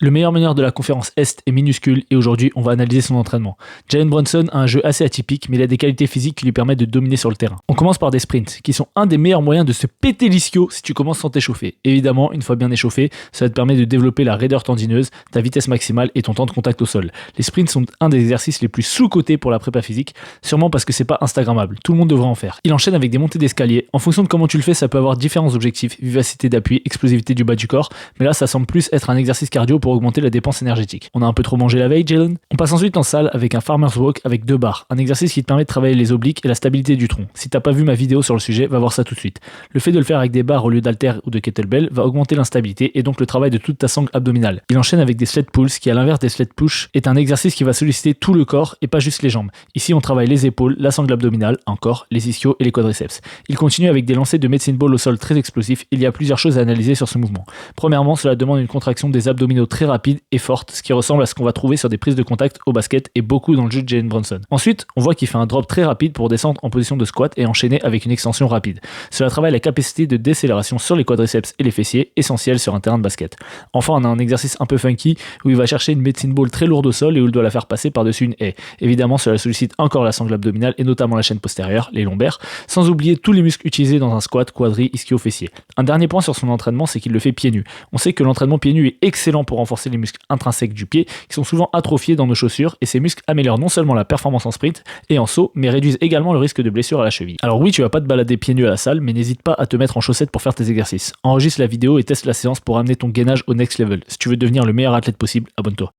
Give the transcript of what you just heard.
Le meilleur meneur de la conférence Est est minuscule et aujourd'hui on va analyser son entraînement. Jalen Brunson a un jeu assez atypique mais il a des qualités physiques qui lui permettent de dominer sur le terrain. On commence par des sprints qui sont un des meilleurs moyens de se péter l'ischio si tu commences sans t'échauffer. Évidemment, une fois bien échauffé, ça te permet de développer la raideur tendineuse, ta vitesse maximale et ton temps de contact au sol. Les sprints sont un des exercices les plus sous-cotés pour la prépa physique, sûrement parce que c'est pas instagrammable, tout le monde devrait en faire. Il enchaîne avec des montées d'escalier. En fonction de comment tu le fais, ça peut avoir différents objectifs, vivacité d'appui, explosivité du bas du corps, mais là ça semble plus être un exercice cardio pour augmenter la dépense énergétique. On a un peu trop mangé la veille, Jalen. On passe ensuite en salle avec un farmer's walk avec 2 barres, un exercice qui te permet de travailler les obliques et la stabilité du tronc. Si t'as pas vu ma vidéo sur le sujet, va voir ça tout de suite. Le fait de le faire avec des barres au lieu d'haltères ou de kettlebell va augmenter l'instabilité et donc le travail de toute ta sangle abdominale. Il enchaîne avec des sled pulls qui, à l'inverse des sled push, est un exercice qui va solliciter tout le corps et pas juste les jambes. Ici on travaille les épaules, la sangle abdominale, encore les ischios et les quadriceps. Il continue avec des lancers de medicine ball au sol très explosifs. Il y a plusieurs choses à analyser sur ce mouvement. Premièrement, cela demande une contraction des abdominaux très rapide et forte, ce qui ressemble à ce qu'on va trouver sur des prises de contact au basket et beaucoup dans le jeu de Jalen Brunson. Ensuite, on voit qu'il fait un drop très rapide pour descendre en position de squat et enchaîner avec une extension rapide. Cela travaille la capacité de décélération sur les quadriceps et les fessiers, essentielle sur un terrain de basket. Enfin, on a un exercice un peu funky où il va chercher une medicine ball très lourde au sol et où il doit la faire passer par-dessus une haie. Évidemment, cela sollicite encore la sangle abdominale et notamment la chaîne postérieure, les lombaires, sans oublier tous les muscles utilisés dans un squat, quadri, ischio, fessier. Un dernier point sur son entraînement, c'est qu'il le fait pieds nus. On sait que l'entraînement pieds nus est excellent pour renforcer les muscles intrinsèques du pied qui sont souvent atrophiés dans nos chaussures et ces muscles améliorent non seulement la performance en sprint et en saut mais réduisent également le risque de blessure à la cheville. Alors oui, tu vas pas te balader pieds nus à la salle mais n'hésite pas à te mettre en chaussettes pour faire tes exercices. Enregistre la vidéo et teste la séance pour amener ton gainage au next level. Si tu veux devenir le meilleur athlète possible, abonne-toi.